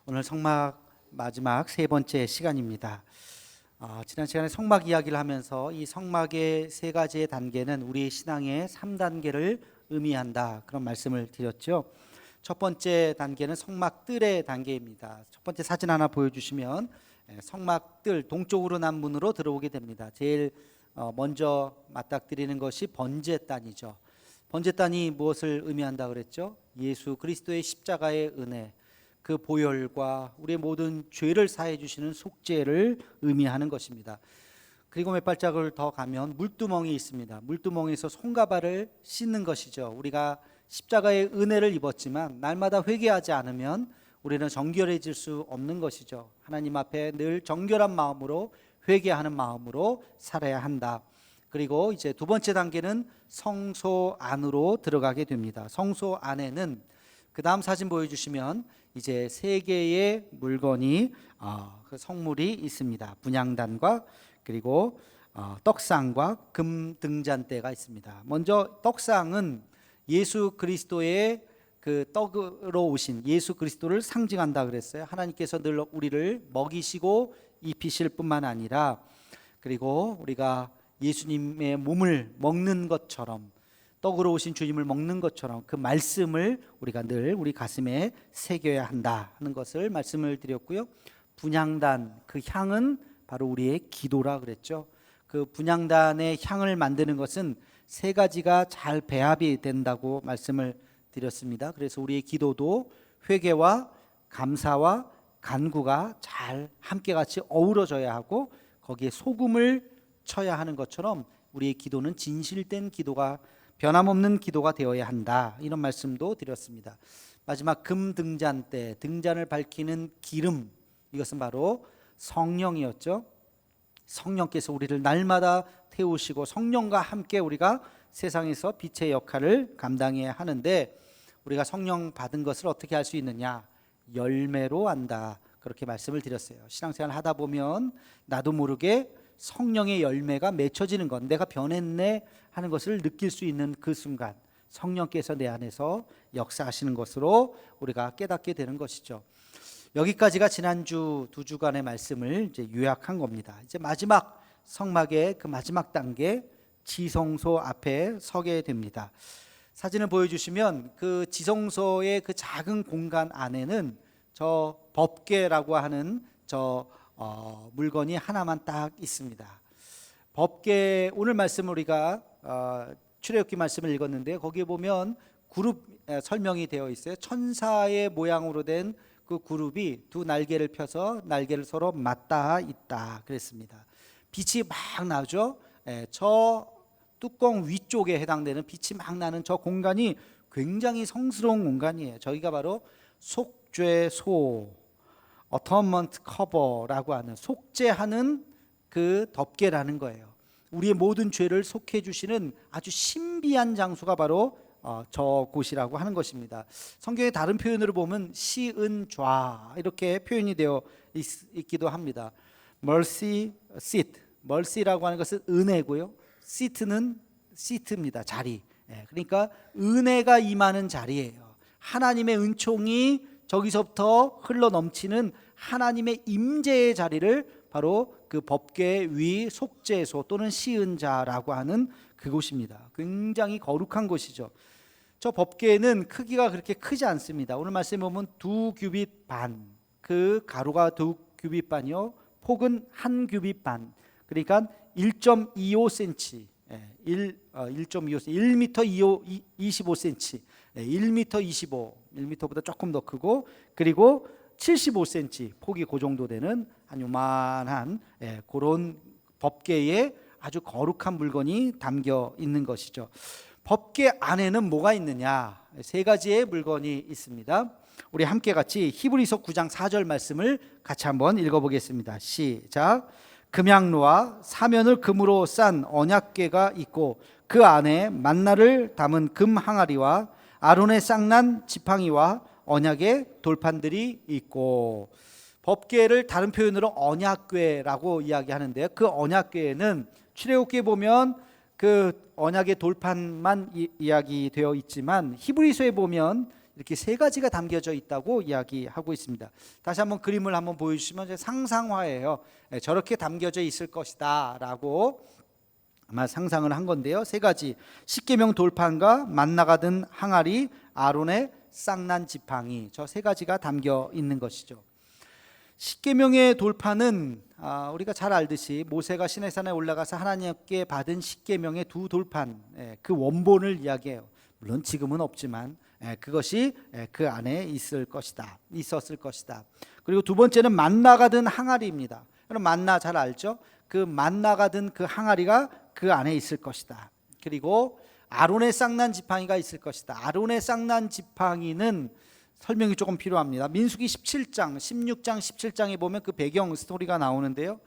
오늘 성막 마지막 세 번째 시간입니다. 지난 시간에 성막 이야기를 하면서 이 성막의 세 가지의 단계는 우리의 신앙의 3단계를 의미한다, 그런 말씀을 드렸죠. 첫 번째 단계는 성막뜰의 단계입니다. 첫 번째 사진 하나 보여주시면 성막뜰 동쪽으로 난 문으로 들어오게 됩니다. 제일 먼저 맞닥뜨리는 것이 번제단이죠. 번제단이 무엇을 의미한다 그랬죠? 예수 그리스도의 십자가의 은혜, 그 보혈과 우리의 모든 죄를 사해 주시는 속죄를 의미하는 것입니다. 그리고 몇 발짝을 더 가면 물두멍이 있습니다. 물두멍에서 손과 발을 씻는 것이죠. 우리가 십자가의 은혜를 입었지만 날마다 회개하지 않으면 우리는 정결해질 수 없는 것이죠. 하나님 앞에 늘 정결한 마음으로, 회개하는 마음으로 살아야 한다. 그리고 이제 두 번째 단계는 성소 안으로 들어가게 됩니다. 성소 안에는 그 다음 사진 보여주시면 이제 세 개의 물건이 그 성물이 있습니다. 분향단과 그리고 떡상과 금 등잔대가 있습니다. 먼저 떡상은 예수 그리스도의 그 떡으로 오신 예수 그리스도를 상징한다 그랬어요. 하나님께서 늘 우리를 먹이시고 입히실 뿐만 아니라, 그리고 우리가 예수님의 몸을 먹는 것처럼, 떡으로 오신 주님을 먹는 것처럼 그 말씀을 우리가 늘 우리 가슴에 새겨야 한다 하는 것을 말씀을 드렸고요. 분향단, 그 향은 바로 우리의 기도라 그랬죠. 그 분향단의 향을 만드는 것은 세 가지가 잘 배합이 된다고 말씀을 드렸습니다. 그래서 우리의 기도도 회개와 감사와 간구가 잘 함께 같이 어우러져야 하고, 거기에 소금을 쳐야 하는 것처럼 우리의 기도는 진실된 기도가, 변함없는 기도가 되어야 한다, 이런 말씀도 드렸습니다. 마지막 금 등잔대, 등잔을 밝히는 기름, 이것은 바로 성령이었죠. 성령께서 우리를 날마다 태우시고 성령과 함께 우리가 세상에서 빛의 역할을 감당해야 하는데, 우리가 성령 받은 것을 어떻게 할 수 있느냐? 열매로 안다, 그렇게 말씀을 드렸어요. 신앙생활 하다 보면 나도 모르게 성령의 열매가 맺혀지는 것, 내가 변했네 하는 것을 느낄 수 있는 그 순간 성령께서 내 안에서 역사하시는 것으로 우리가 깨닫게 되는 것이죠. 여기까지가 지난주 두 주간의 말씀을 이제 요약한 겁니다. 이제 마지막 성막의 그 마지막 단계, 지성소 앞에 서게 됩니다. 사진을 보여주시면 그 지성소의 그 작은 공간 안에는 저 법궤라고 하는 저 물건이 하나만 딱 있습니다. 법궤, 오늘 말씀 우리가 출애굽기 말씀을 읽었는데 거기에 보면 그룹 설명이 되어 있어요. 천사의 모양으로 된 그 그룹이 두 날개를 펴서 날개를 서로 맞닿아 있다 그랬습니다. 빛이 막 나죠. 저 뚜껑 위쪽에 해당되는 빛이 막 나는 저 공간이 굉장히 성스러운 공간이에요. 저기가 바로 속죄소, 어터먼트 커버라고 하는, 속죄하는 그 덮개라는 거예요. 우리의 모든 죄를 속해 주시는 아주 신비한 장소가 바로 저 곳이라고 하는 것입니다. 성경의 다른 표현으로 보면 시은좌, 이렇게 표현이 되어 있기도 합니다. mercy seat, mercy라고 하는 것은 은혜고요, seat는 시트입니다, 자리. 그러니까 은혜가 임하는 자리예요. 하나님의 은총이 저기서부터 흘러 넘치는 하나님의 임재의 자리를 바로 그 법궤 위 속죄소 또는 시은자라고 하는 그곳입니다. 굉장히 거룩한 곳이죠. 저 법궤는 크기가 그렇게 크지 않습니다. 오늘 말씀에 보면 2규빗 반, 그 가로가 2규빗 반이요, 폭은 1규빗 반, 그러니까 1.25cm, 1.25cm, 1m 1m 25, 1m보다 조금 더 크고, 그리고 75cm, 폭이 그 정도 되는 한 요만한 그런 법궤에 아주 거룩한 물건이 담겨 있는 것이죠. 법궤 안에는 뭐가 있느냐? 세 가지의 물건이 있습니다. 우리 함께 같이 히브리서 9장 4절 말씀을 같이 한번 읽어보겠습니다. 시작. 금양로와 사면을 금으로 싼 언약궤가 있고 그 안에 만나를 담은 금 항아리와 아론의 쌍난 지팡이와 언약의 돌판들이 있고, 법궤를 다른 표현으로 언약궤라고 이야기하는데요. 그 언약궤는 출애굽기에 보면 그 언약의 돌판만 이야기되어 있지만 히브리서에 보면 이렇게 세 가지가 담겨져 있다고 이야기하고 있습니다. 다시 한번 그림을 한번 보여주시면 이제 상상화예요. 저렇게 담겨져 있을 것이다 라고 아마 상상을 한 건데요. 세 가지: 십계명 돌판과 만나가 든 항아리, 아론의 쌍난 지팡이, 저 세 가지가 담겨 있는 것이죠. 십계명의 돌판은 우리가 잘 알듯이 모세가 시내산에 올라가서 하나님께 받은 십계명의 두 돌판, 그 원본을 이야기해요. 물론 지금은 없지만 그것이 그 안에 있었을 것이다. 그리고 두 번째는 만나가 든 항아리입니다. 여러분, 만나 잘 알죠? 그 만나가 든 그 항아리가 그 안에 있을 것이다. 그리고 아론의 쌍난 지팡이가 있을 것이다. 아론의 쌍난 지팡이는 설명이 조금 필요합니다. 민수기 17장, 16장, 17장에 보면 그 배경 스토리가 나오는데요.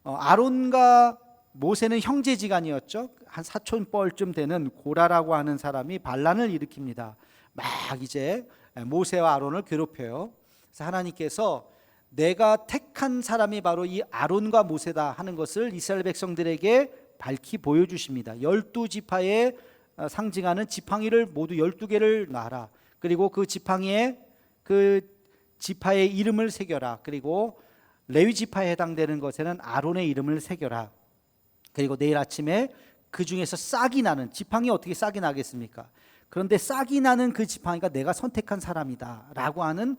아론과 모세는 형제지간이었죠. 한 사촌뻘쯤 되는 고라라고 하는 사람이 반란을 일으킵니다. 막 이제 모세와 아론을 괴롭혀요. 그래서 하나님께서 내가 택한 사람이 바로 이 아론과 모세다 하는 것을 이스라엘 백성들에게 밝히 보여주십니다. 12지파에 상징하는 지팡이를 모두 12개를 놔라. 그리고 그 지팡이에 그 지파의 이름을 새겨라. 그리고 레위 지파에 해당되는 것에는 아론의 이름을 새겨라. 그리고 내일 아침에 그 중에서 싹이 나는 지팡이, 어떻게 싹이 나겠습니까? 그런데 싹이 나는 그 지팡이가 내가 선택한 사람이다 라고 하는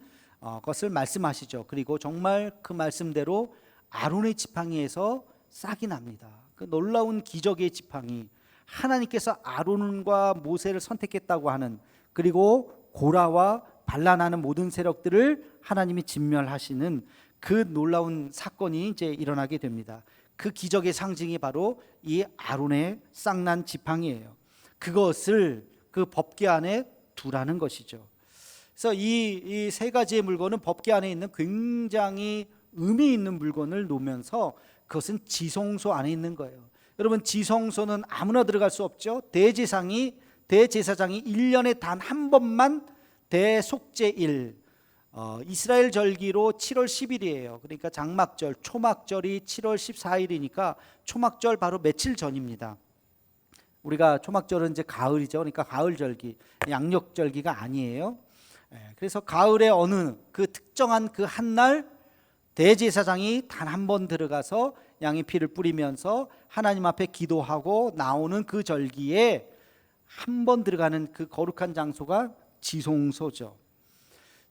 것을 말씀하시죠. 그리고 정말 그 말씀대로 아론의 지팡이에서 싹이 납니다. 그 놀라운 기적의 지팡이, 하나님께서 아론과 모세를 선택했다고 하는, 그리고 고라와 반란하는 모든 세력들을 하나님이 진멸하시는 그 놀라운 사건이 이제 일어나게 됩니다. 그 기적의 상징이 바로 이 아론의 쌍난 지팡이예요. 그것을 그 법궤 안에 두라는 것이죠. 그래서 이 세 가지의 물건은 법궤 안에 있는 굉장히 의미 있는 물건을 놓으면서 그것은 지성소 안에 있는 거예요. 여러분, 지성소는 아무나 들어갈 수 없죠. 대제사장이 1년에 단 한 번만 대속죄일, 이스라엘 절기로 7월 10일이에요. 그러니까 장막절, 초막절이 7월 14일이니까 초막절 바로 며칠 전입니다. 우리가 초막절은 이제 가을이죠. 그러니까 가을 절기, 양력 절기가 아니에요. 그래서 가을에 어느 그 특정한 그 한 날 대제사장이 단 한 번 들어가서 양의 피를 뿌리면서 하나님 앞에 기도하고 나오는 그 절기에 한 번 들어가는 그 거룩한 장소가 지성소죠.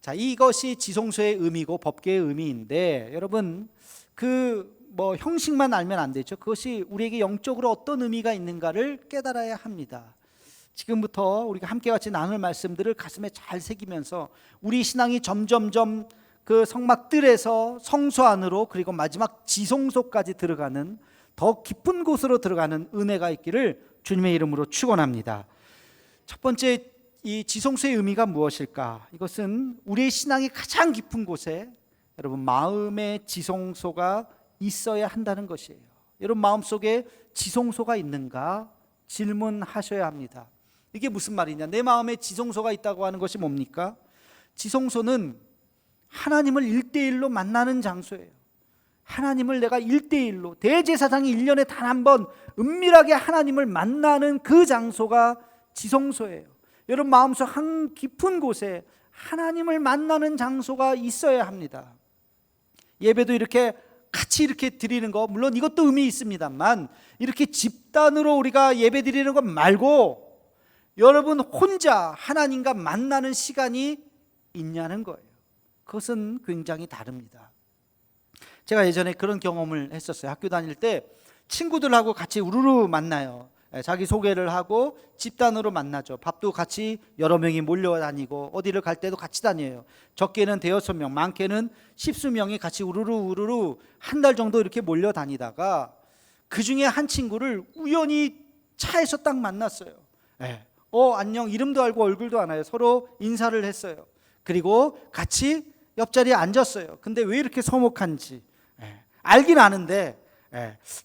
자, 이것이 지성소의 의미고 법궤의 의미인데, 여러분, 그 형식만 알면 안 되죠. 그것이 우리에게 영적으로 어떤 의미가 있는가를 깨달아야 합니다. 지금부터 우리가 함께 같이 나눌 말씀들을 가슴에 잘 새기면서 우리 신앙이 점점점 그 성막들에서 성소 안으로, 그리고 마지막 지성소까지 들어가는 더 깊은 곳으로 들어가는 은혜가 있기를 주님의 이름으로 축원합니다. 첫 번째, 이 지성소의 의미가 무엇일까? 이것은 우리의 신앙이 가장 깊은 곳에 여러분 마음의 지성소가 있어야 한다는 것이에요. 여러분 마음속에 지성소가 있는가 질문하셔야 합니다. 이게 무슨 말이냐? 내 마음에 지성소가 있다고 하는 것이 뭡니까? 지성소는 하나님을 1대1로 만나는 장소예요. 하나님을 내가 1대1로, 대제사장이 1년에 단 한 번 은밀하게 하나님을 만나는 그 장소가 지성소예요. 여러분 마음속 한 깊은 곳에 하나님을 만나는 장소가 있어야 합니다. 예배도 이렇게 같이 이렇게 드리는 거, 물론 이것도 의미 있습니다만, 이렇게 집단으로 우리가 예배 드리는 것 말고 여러분 혼자 하나님과 만나는 시간이 있냐는 거예요. 그것은 굉장히 다릅니다. 제가 예전에 그런 경험을 했었어요. 학교 다닐 때 친구들하고 같이 우르르 만나요. 자기 소개를 하고 집단으로 만나죠. 밥도 같이 여러 명이 몰려다니고 어디를 갈 때도 같이 다녀요. 적게는 5-6명, 많게는 10수명이 같이 우르르 한 달 정도 이렇게 몰려다니다가 그 중에 한 친구를 우연히 차에서 딱 만났어요. 안녕, 이름도 알고 얼굴도 알아요. 서로 인사를 했어요. 그리고 같이 옆자리에 앉았어요. 근데 왜 이렇게 서먹한지 알긴 아는데,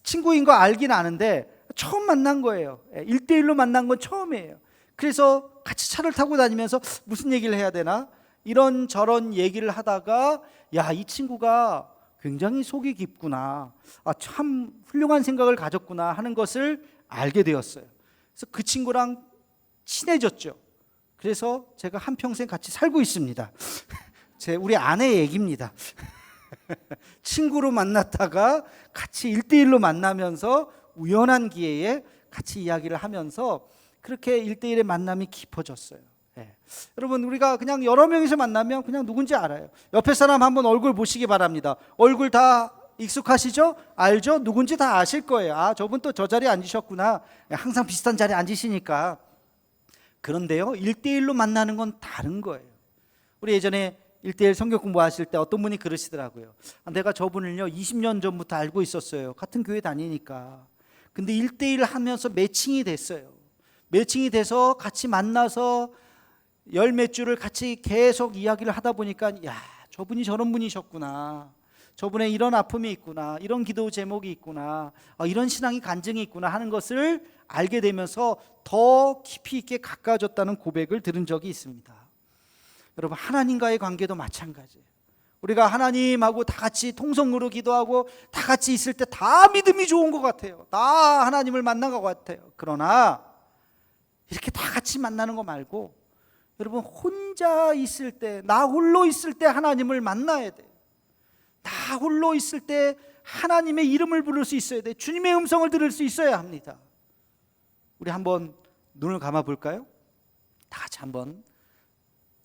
친구인 거 알긴 아는데 처음 만난 거예요. 1대1로 만난 건 처음이에요. 그래서 같이 차를 타고 다니면서 무슨 얘기를 해야 되나? 이런저런 얘기를 하다가 야, 이 친구가 굉장히 속이 깊구나, 참 훌륭한 생각을 가졌구나 하는 것을 알게 되었어요. 그래서 그 친구랑 친해졌죠. 그래서 제가 한평생 같이 살고 있습니다. 우리 아내 얘기입니다. 친구로 만났다가 같이 1대1로 만나면서 우연한 기회에 같이 이야기를 하면서 그렇게 1대1의 만남이 깊어졌어요. 네. 여러분, 우리가 그냥 여러 명이서 만나면 그냥 누군지 알아요. 옆에 사람 한번 얼굴 보시기 바랍니다. 얼굴 다 익숙하시죠? 알죠? 누군지 다 아실 거예요. 아, 저분 또 저 자리에 앉으셨구나. 항상 비슷한 자리에 앉으시니까. 그런데요, 1대1로 만나는 건 다른 거예요. 우리 예전에 1대1 성경 공부하실 때 어떤 분이 그러시더라고요. 내가 저분을요 20년 전부터 알고 있었어요. 같은 교회 다니니까. 근데 1대1 하면서 매칭이 됐어요. 매칭이 돼서 같이 만나서 열 몇 주를 같이 계속 이야기를 하다 보니까 야, 저분이 저런 분이셨구나. 저분의 이런 아픔이 있구나. 이런 기도 제목이 있구나. 이런 신앙이 간증이 있구나 하는 것을 알게 되면서 더 깊이 있게 가까워졌다는 고백을 들은 적이 있습니다. 여러분, 하나님과의 관계도 마찬가지예요. 우리가 하나님하고 다 같이 통성으로 기도하고 다 같이 있을 때 다 믿음이 좋은 것 같아요. 다 하나님을 만난 것 같아요. 그러나 이렇게 다 같이 만나는 거 말고 여러분, 혼자 있을 때, 나 홀로 있을 때 하나님을 만나야 돼요. 나 홀로 있을 때 하나님의 이름을 부를 수 있어야 돼요. 주님의 음성을 들을 수 있어야 합니다. 우리 한번 눈을 감아 볼까요? 다 같이 한번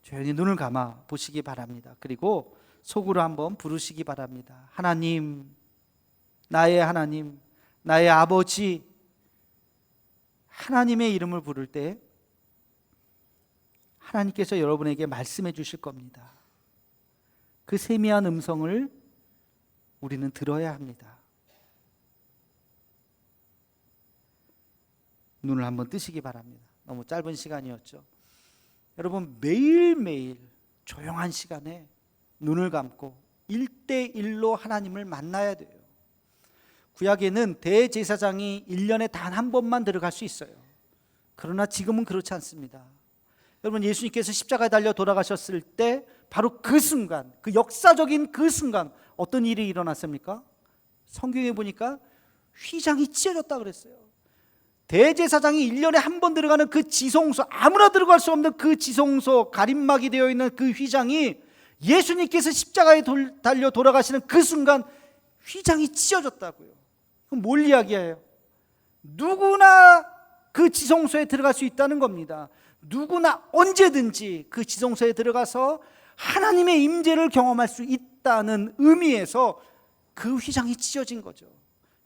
조용히 눈을 감아 보시기 바랍니다. 그리고 속으로 한번 부르시기 바랍니다. 하나님, 나의 하나님, 나의 아버지. 하나님의 이름을 부를 때 하나님께서 여러분에게 말씀해 주실 겁니다. 그 세미한 음성을 우리는 들어야 합니다. 눈을 한번 뜨시기 바랍니다. 너무 짧은 시간이었죠. 여러분, 매일매일 조용한 시간에 눈을 감고 1대1로 하나님을 만나야 돼요. 구약에는 대제사장이 1년에 단 한 번만 들어갈 수 있어요. 그러나 지금은 그렇지 않습니다. 여러분, 예수님께서 십자가에 달려 돌아가셨을 때 바로 그 순간, 그 역사적인 그 순간 어떤 일이 일어났습니까? 성경에 보니까 휘장이 찢어졌다 그랬어요. 대제사장이 1년에 한 번 들어가는 그 지성소, 아무나 들어갈 수 없는 그 지성소, 가림막이 되어 있는 그 휘장이 예수님께서 십자가에 달려 돌아가시는 그 순간 휘장이 찢어졌다고요. 그럼 뭘 이야기해요? 누구나 그 지성소에 들어갈 수 있다는 겁니다. 누구나 언제든지 그 지성소에 들어가서 하나님의 임재를 경험할 수 있다는 의미에서 그 휘장이 찢어진 거죠.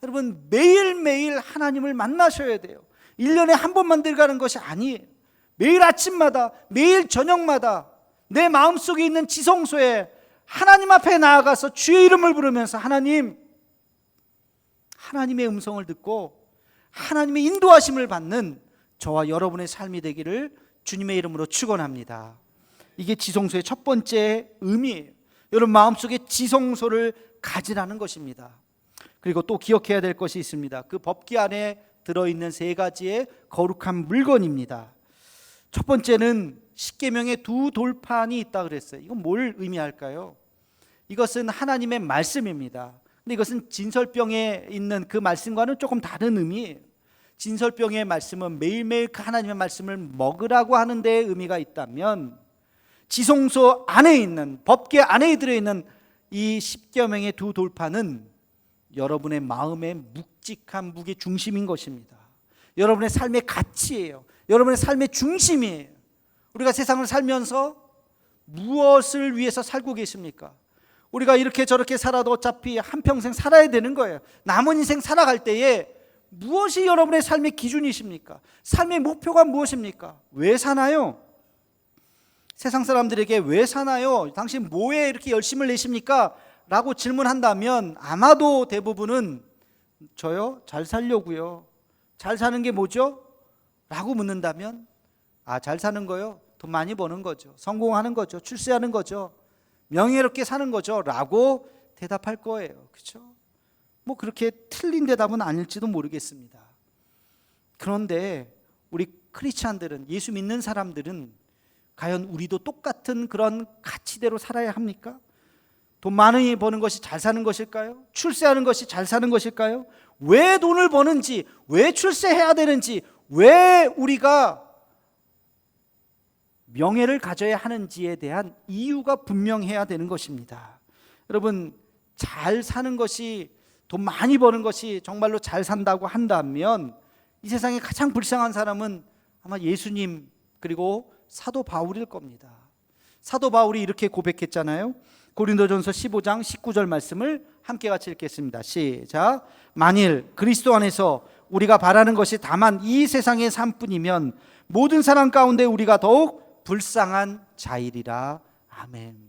여러분, 매일매일 하나님을 만나셔야 돼요. 1년에 한 번만 들어가는 것이 아니에요. 매일 아침마다, 매일 저녁마다 내 마음속에 있는 지성소에 하나님 앞에 나아가서 주의 이름을 부르면서 하나님의 음성을 듣고 하나님의 인도하심을 받는 저와 여러분의 삶이 되기를 주님의 이름으로 축원합니다. 이게 지성소의 첫 번째 의미예요. 여러분, 마음속에 지성소를 가지라는 것입니다. 그리고 또 기억해야 될 것이 있습니다. 그 법궤 안에 들어있는 3가지의 거룩한 물건입니다. 첫 번째는 십계명의 2 돌판이 있다 그랬어요. 이건 뭘 의미할까요? 이것은 하나님의 말씀입니다. 근데 이것은 진설병에 있는 그 말씀과는 조금 다른 의미예요. 진설병의 말씀은 매일매일 그 하나님의 말씀을 먹으라고 하는 데에 의미가 있다면, 지성소 안에 있는, 법궤 안에 들어있는 이 십계명의 2 돌판은 여러분의 마음의 묵직한 무게 중심인 것입니다. 여러분의 삶의 가치예요. 여러분의 삶의 중심이에요. 우리가 세상을 살면서 무엇을 위해서 살고 계십니까? 우리가 이렇게 저렇게 살아도 어차피 한평생 살아야 되는 거예요. 남은 인생 살아갈 때에 무엇이 여러분의 삶의 기준이십니까? 삶의 목표가 무엇입니까? 왜 사나요? 세상 사람들에게 왜 사나요? 당신 뭐에 이렇게 열심을 내십니까? 라고 질문한다면 아마도 대부분은 저요? 잘 살려고요. 잘 사는 게 뭐죠? 라고 묻는다면 잘 사는 거요? 돈 많이 버는 거죠. 성공하는 거죠. 출세하는 거죠. 명예롭게 사는 거죠. 라고 대답할 거예요. 그렇죠? 뭐 그렇게 틀린 대답은 아닐지도 모르겠습니다. 그런데 우리 크리스찬들은, 예수 믿는 사람들은 과연 우리도 똑같은 그런 가치대로 살아야 합니까? 돈 많이 버는 것이 잘 사는 것일까요? 출세하는 것이 잘 사는 것일까요? 왜 돈을 버는지, 왜 출세해야 되는지, 왜 우리가 명예를 가져야 하는지에 대한 이유가 분명해야 되는 것입니다. 여러분, 잘 사는 것이, 돈 많이 버는 것이 정말로 잘 산다고 한다면 이 세상에 가장 불쌍한 사람은 아마 예수님 그리고 사도 바울일 겁니다. 사도 바울이 이렇게 고백했잖아요. 고린도전서 15장 19절 말씀을 함께 같이 읽겠습니다. 시작. 만일 그리스도 안에서 우리가 바라는 것이 다만 이 세상의 삶뿐이면 모든 사람 가운데 우리가 더욱 불쌍한 자이리라. 아멘.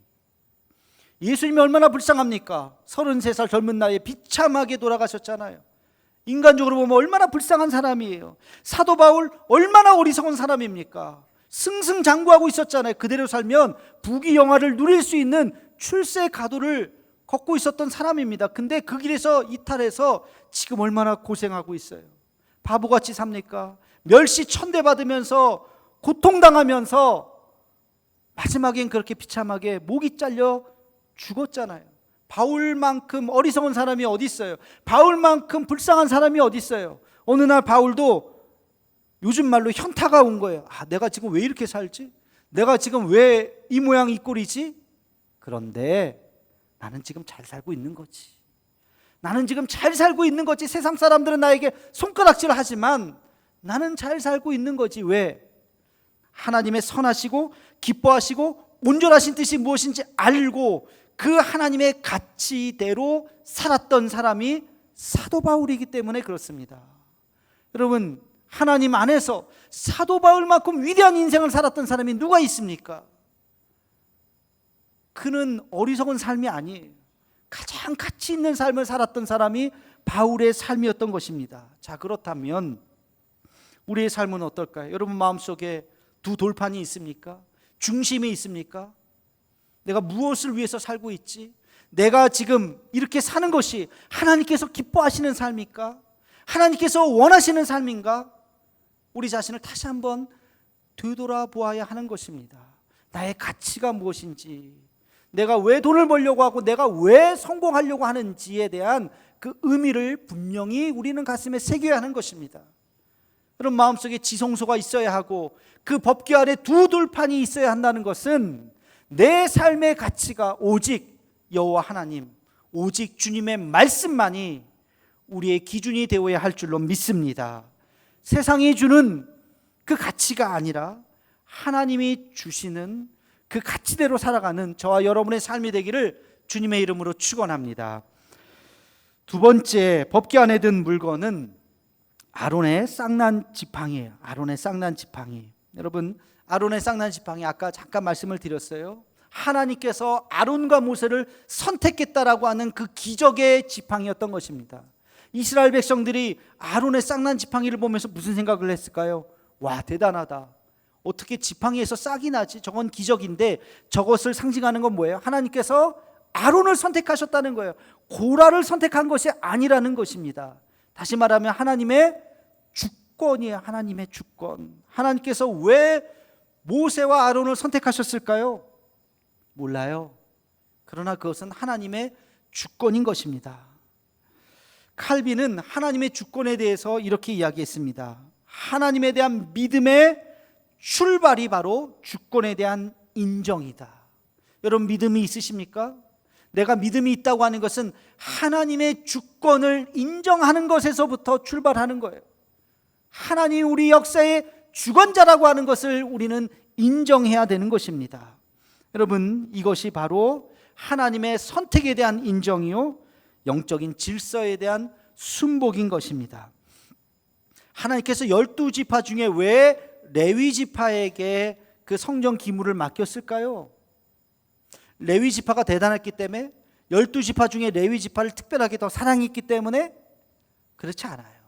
예수님이 얼마나 불쌍합니까? 33살 젊은 나이에 비참하게 돌아가셨잖아요. 인간적으로 보면 얼마나 불쌍한 사람이에요. 사도 바울 얼마나 어리석은 사람입니까? 승승장구하고 있었잖아요. 그대로 살면 부귀영화를 누릴 수 있는 출세 가도를 걷고 있었던 사람입니다. 근데 그 길에서 이탈해서 지금 얼마나 고생하고 있어요. 바보같이 삽니까? 멸시 천대받으면서 고통당하면서 마지막엔 그렇게 비참하게 목이 잘려 죽었잖아요. 바울만큼 어리석은 사람이 어디 있어요? 바울만큼 불쌍한 사람이 어디 있어요? 어느 날 바울도 요즘 말로 현타가 온 거예요. 내가 지금 왜 이렇게 살지? 내가 지금 왜 이 모양 이 꼴이지? 그런데 나는 지금 잘 살고 있는 거지. 나는 지금 잘 살고 있는 거지. 세상 사람들은 나에게 손가락질을 하지만 나는 잘 살고 있는 거지. 왜? 하나님의 선하시고 기뻐하시고 온전하신 뜻이 무엇인지 알고 그 하나님의 가치대로 살았던 사람이 사도 바울이기 때문에 그렇습니다. 여러분, 하나님 안에서 사도 바울만큼 위대한 인생을 살았던 사람이 누가 있습니까? 그는 어리석은 삶이 아니에요. 가장 가치 있는 삶을 살았던 사람이 바울의 삶이었던 것입니다. 자, 그렇다면 우리의 삶은 어떨까요? 여러분 마음속에 두 돌판이 있습니까? 중심이 있습니까? 내가 무엇을 위해서 살고 있지? 내가 지금 이렇게 사는 것이 하나님께서 기뻐하시는 삶입니까? 하나님께서 원하시는 삶인가? 우리 자신을 다시 한번 되돌아보아야 하는 것입니다. 나의 가치가 무엇인지, 내가 왜 돈을 벌려고 하고 내가 왜 성공하려고 하는지에 대한 그 의미를 분명히 우리는 가슴에 새겨야 하는 것입니다. 여러분, 마음속에 지성소가 있어야 하고 그 법궤 안에 두 돌판이 있어야 한다는 것은 내 삶의 가치가 오직 여호와 하나님, 오직 주님의 말씀만이 우리의 기준이 되어야 할 줄로 믿습니다. 세상이 주는 그 가치가 아니라 하나님이 주시는 그 가치대로 살아가는 저와 여러분의 삶이 되기를 주님의 이름으로 축원합니다. 두 번째, 법궤 안에 든 물건은 아론의 쌍난 지팡이에요. 아론의 쌍난 지팡이. 여러분, 아론의 쌍난 지팡이 아까 잠깐 말씀을 드렸어요. 하나님께서 아론과 모세를 선택했다라고 하는 그 기적의 지팡이였던 것입니다. 이스라엘 백성들이 아론의 쌍난 지팡이를 보면서 무슨 생각을 했을까요? 와, 대단하다. 어떻게 지팡이에서 싹이 나지? 저건 기적인데 저것을 상징하는 건 뭐예요? 하나님께서 아론을 선택하셨다는 거예요. 고라를 선택한 것이 아니라는 것입니다. 다시 말하면 하나님의 주권이에요. 하나님의 주권. 하나님께서 왜 모세와 아론을 선택하셨을까요? 몰라요. 그러나 그것은 하나님의 주권인 것입니다. 칼빈은 하나님의 주권에 대해서 이렇게 이야기했습니다. 하나님에 대한 믿음의 출발이 바로 주권에 대한 인정이다. 여러분, 믿음이 있으십니까? 내가 믿음이 있다고 하는 것은 하나님의 주권을 인정하는 것에서부터 출발하는 거예요. 하나님이 우리 역사의 주권자라고 하는 것을 우리는 인정해야 되는 것입니다. 여러분, 이것이 바로 하나님의 선택에 대한 인정이요, 영적인 질서에 대한 순복인 것입니다. 하나님께서 12지파 중에 왜 레위 지파에게 그 성전 기물을 맡겼을까요? 레위 지파가 대단했기 때문에, 12지파 중에 레위 지파를 특별하게 더 사랑했기 때문에? 그렇지 않아요.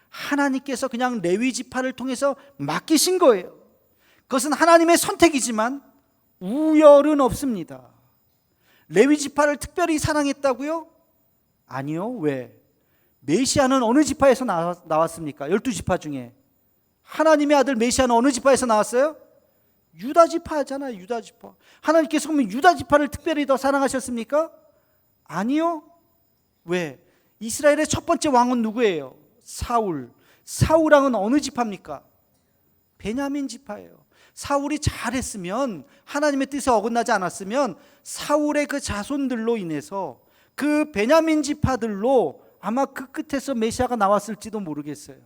하나님께서 그냥 레위 지파를 통해서 맡기신 거예요. 그것은 하나님의 선택이지만 우열은 없습니다. 레위 지파를 특별히 사랑했다고요? 아니요. 왜? 메시아는 어느 지파에서 나왔습니까? 12지파 중에 하나님의 아들 메시아는 어느 지파에서 나왔어요? 유다 지파잖아요. 유다 지파. 하나님께서 그러면 유다 지파를 특별히 더 사랑하셨습니까? 아니요. 왜? 이스라엘의 첫 번째 왕은 누구예요? 사울. 사울 왕은 어느 지파입니까? 베냐민 지파예요. 사울이 잘했으면, 하나님의 뜻에 어긋나지 않았으면 사울의 그 자손들로 인해서, 그 베냐민 지파들로 아마 그 끝에서 메시아가 나왔을지도 모르겠어요.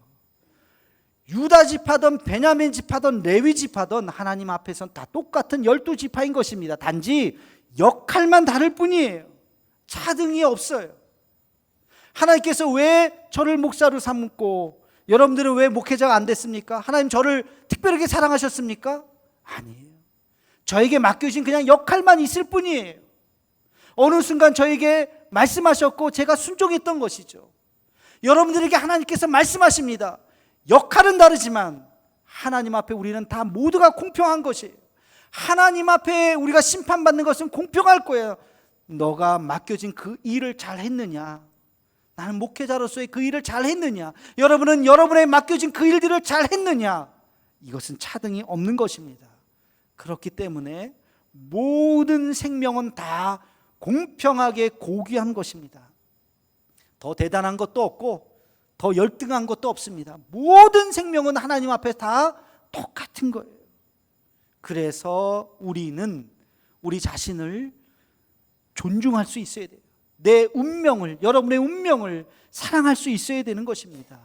유다 지파든 베냐민 지파든 레위 지파든 하나님 앞에서는 다 똑같은 12지파인 것입니다. 단지 역할만 다를 뿐이에요. 차등이 없어요. 하나님께서 왜 저를 목사로 삼고 여러분들은 왜 목회자가 안 됐습니까? 하나님 저를 특별하게 사랑하셨습니까? 아니에요. 저에게 맡겨진 그냥 역할만 있을 뿐이에요. 어느 순간 저에게 말씀하셨고 제가 순종했던 것이죠. 여러분들에게 하나님께서 말씀하십니다. 역할은 다르지만 하나님 앞에 우리는 다 모두가 공평한 것이에요. 하나님 앞에 우리가 심판받는 것은 공평할 거예요. 너가 맡겨진 그 일을 잘 했느냐? 나는 목회자로서의 그 일을 잘 했느냐? 여러분은 여러분의 맡겨진 그 일들을 잘 했느냐? 이것은 차등이 없는 것입니다. 그렇기 때문에 모든 생명은 다 공평하게 고귀한 것입니다. 더 대단한 것도 없고 더 열등한 것도 없습니다. 모든 생명은 하나님 앞에 다 똑같은 거예요. 그래서 우리는 우리 자신을 존중할 수 있어야 돼요. 내 운명을, 여러분의 운명을 사랑할 수 있어야 되는 것입니다.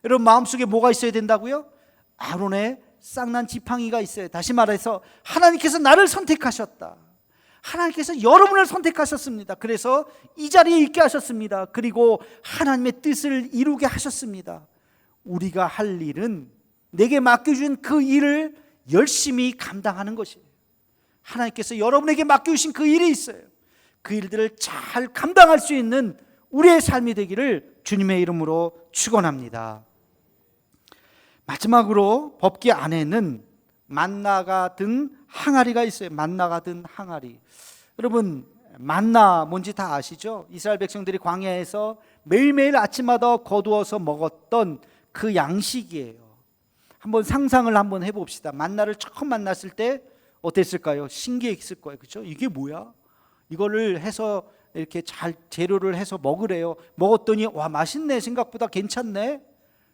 여러분 마음속에 뭐가 있어야 된다고요? 아론의 쌍난 지팡이가 있어요. 다시 말해서 하나님께서 나를 선택하셨다. 하나님께서 여러분을 선택하셨습니다. 그래서 이 자리에 있게 하셨습니다. 그리고 하나님의 뜻을 이루게 하셨습니다. 우리가 할 일은 내게 맡겨준 그 일을 열심히 감당하는 것이에요. 하나님께서 여러분에게 맡겨주신 그 일이 있어요. 그 일들을 잘 감당할 수 있는 우리의 삶이 되기를 주님의 이름으로 축원합니다. 마지막으로 법궤 안에는 만나가 든 항아리가 있어요. 만나가 든 항아리. 여러분 만나 뭔지 다 아시죠? 이스라엘 백성들이 광야에서 매일매일 아침마다 거두어서 먹었던 그 양식이에요. 한번 상상을 한번 해봅시다. 만나를 처음 만났을 때 어땠을까요? 신기했을 거예요. 그렇죠? 이게 뭐야? 이거를 해서 이렇게 잘 재료를 해서 먹으래요. 먹었더니 와 맛있네. 생각보다 괜찮네.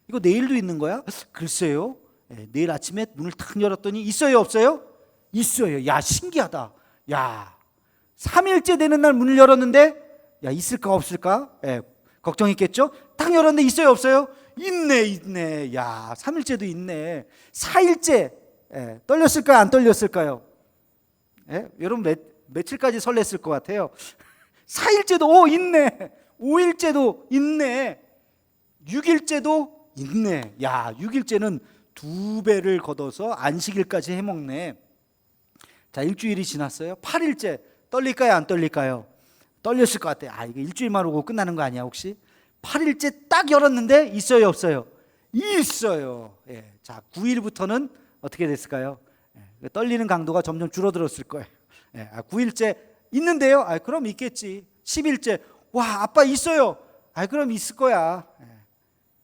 이거 내일도 있는 거야? 글쎄요. 내일 아침에 문을 탁 열었더니 있어요 없어요? 있어요. 야 신기하다. 야 3일째 되는 날 문을 열었는데 야 있을까 없을까? 걱정했겠죠? 딱 열었는데 있어요 없어요? 있네. 야 3일째도 있네. 4일째 떨렸을까요 안 떨렸을까요? 여러분 며칠까지 설렜을 것 같아요? 4일째도 있네. 5일째도 있네. 6일째도 있네. 야 6일째는 2배를 걷어서 안식일까지 해먹네. 자 일주일이 지났어요. 8일째 떨릴까요 안 떨릴까요? 떨렸을 것 같아요. 이게 일주일만 오고 끝나는 거 아니야 혹시? 8일째 딱 열었는데 있어요 없어요? 있어요. 자 9일부터는 어떻게 됐을까요? 떨리는 강도가 점점 줄어들었을 거예요. 9일째 있는데요? 그럼 있겠지. 10일째 와 아빠 있어요. 그럼 있을 거야.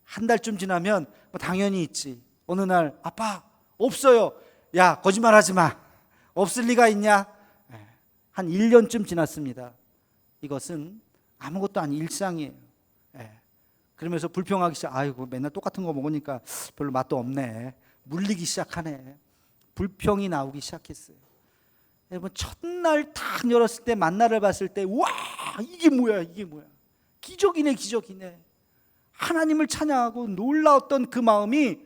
한 달쯤 지나면 당연히 있지. 어느 날 아빠 없어요. 야 거짓말하지 마. 없을 리가 있냐? 한 1년쯤 지났습니다. 이것은 아무것도 아닌 일상이에요. 그러면서 불평하기 시작. 아이고 맨날 똑같은 거 먹으니까 별로 맛도 없네. 물리기 시작하네. 불평이 나오기 시작했어요. 여러분 첫날 딱 열었을 때 만나를 봤을 때 와 이게 뭐야. 기적이네. 하나님을 찬양하고 놀라웠던 그 마음이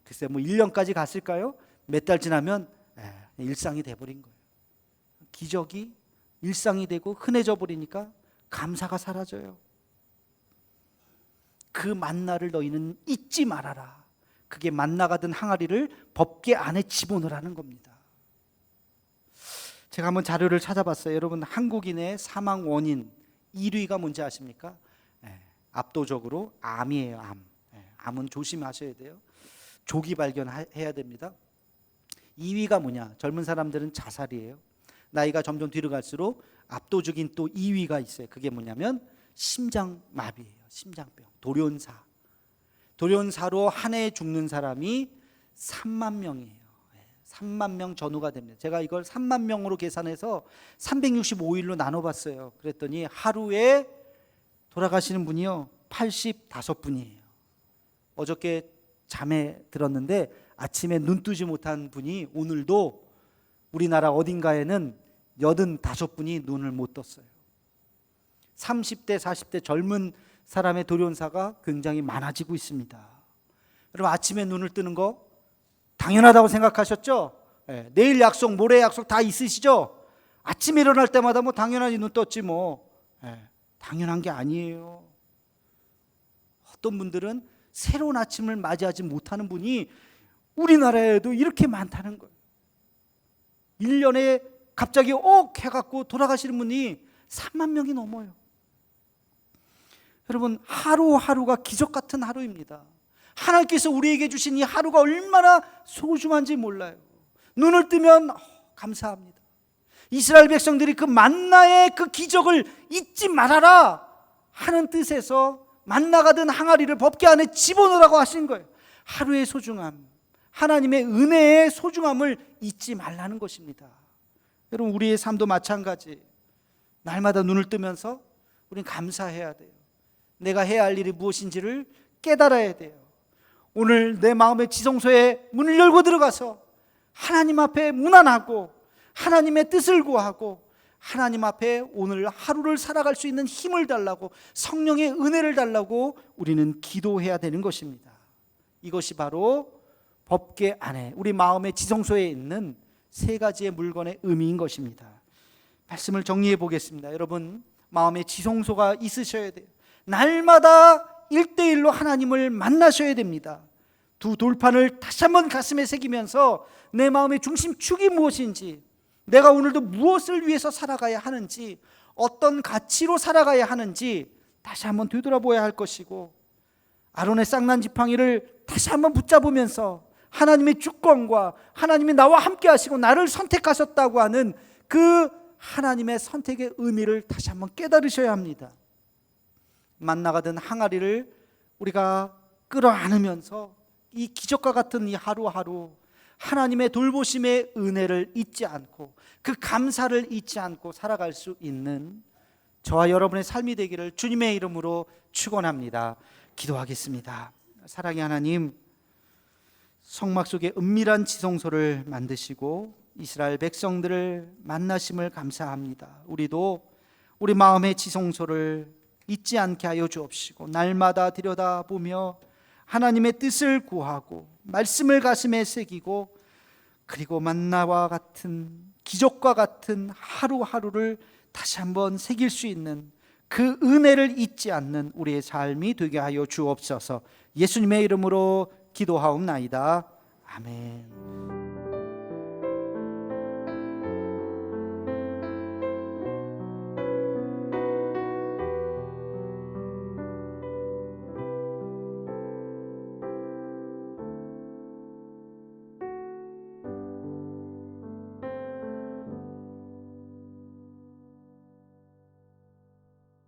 글쎄 1년까지 갔을까요? 몇 달 지나면 일상이 돼버린 거예요. 기적이 일상이 되고 흔해져 버리니까 감사가 사라져요. 그 만나를 너희는 잊지 말아라. 그게 만나가 든 항아리를 법궤 안에 집어넣으라는 겁니다. 제가 한번 자료를 찾아봤어요. 여러분 한국인의 사망 원인 1위가 뭔지 아십니까? 압도적으로 암이에요. 암은 조심하셔야 돼요. 조기 발견해야 됩니다. 2위가 뭐냐? 젊은 사람들은 자살이에요. 나이가 점점 뒤로 갈수록 압도적인 또 2위가 있어요. 그게 뭐냐면 심장마비예요. 심장병, 돌연사로 한 해에 죽는 사람이 3만 명이에요. 3만 명 전후가 됩니다. 제가 이걸 3만 명으로 계산해서 365일로 나눠봤어요. 그랬더니 하루에 돌아가시는 분이요 85분이에요. 어저께 잠에 들었는데 아침에 눈 뜨지 못한 분이 오늘도 우리나라 어딘가에는 85분이 눈을 못 떴어요. 30대, 40대 젊은 사람의 돌연사가 굉장히 많아지고 있습니다. 여러분, 아침에 눈을 뜨는 거 당연하다고 생각하셨죠? 네, 내일 약속, 모레 약속 다 있으시죠? 아침에 일어날 때마다 뭐 당연하지 눈 떴지 뭐. 네, 당연한 게 아니에요. 어떤 분들은 새로운 아침을 맞이하지 못하는 분이 우리나라에도 이렇게 많다는 거예요. 1년에 갑자기 해갖고 돌아가시는 분이 3만 명이 넘어요. 여러분, 하루하루가 기적 같은 하루입니다. 하나님께서 우리에게 주신 이 하루가 얼마나 소중한지 몰라요. 눈을 뜨면 감사합니다. 이스라엘 백성들이 그 만나의 그 기적을 잊지 말아라 하는 뜻에서 만나가 든 항아리를 법궤 안에 집어넣으라고 하신 거예요. 하루의 소중함, 하나님의 은혜의 소중함을 잊지 말라는 것입니다. 여러분, 우리의 삶도 마찬가지. 날마다 눈을 뜨면서 우리는 감사해야 돼요. 내가 해야 할 일이 무엇인지를 깨달아야 돼요. 오늘 내 마음의 지성소에 문을 열고 들어가서 하나님 앞에 문안하고 하나님의 뜻을 구하고 하나님 앞에 오늘 하루를 살아갈 수 있는 힘을 달라고, 성령의 은혜를 달라고 우리는 기도해야 되는 것입니다. 이것이 바로 법궤 안에, 우리 마음의 지성소에 있는 세 가지의 물건의 의미인 것입니다. 말씀을 정리해 보겠습니다. 여러분, 마음의 지성소가 있으셔야 돼요. 날마다 1대1로 하나님을 만나셔야 됩니다. 두 돌판을 다시 한번 가슴에 새기면서 내 마음의 중심축이 무엇인지, 내가 오늘도 무엇을 위해서 살아가야 하는지, 어떤 가치로 살아가야 하는지 다시 한번 되돌아보아야 할 것이고, 아론의 쌍난 지팡이를 다시 한번 붙잡으면서 하나님의 주권과 하나님이 나와 함께 하시고 나를 선택하셨다고 하는 그 하나님의 선택의 의미를 다시 한번 깨달으셔야 합니다. 만나가 든 항아리를 우리가 끌어안으면서 이 기적과 같은 이 하루하루 하나님의 돌보심의 은혜를 잊지 않고 그 감사를 잊지 않고 살아갈 수 있는 저와 여러분의 삶이 되기를 주님의 이름으로 축원합니다. 기도하겠습니다. 사랑의 하나님, 성막 속에 은밀한 지성소를 만드시고 이스라엘 백성들을 만나심을 감사합니다. 우리도 우리 마음의 지성소를 잊지 않게 하여 주옵시고 날마다 들여다보며 하나님의 뜻을 구하고 말씀을 가슴에 새기고 그리고 만나와 같은 기적과 같은 하루하루를 다시 한번 새길 수 있는 그 은혜를 잊지 않는 우리의 삶이 되게 하여 주옵소서. 예수님의 이름으로 기도하옵나이다. 아멘.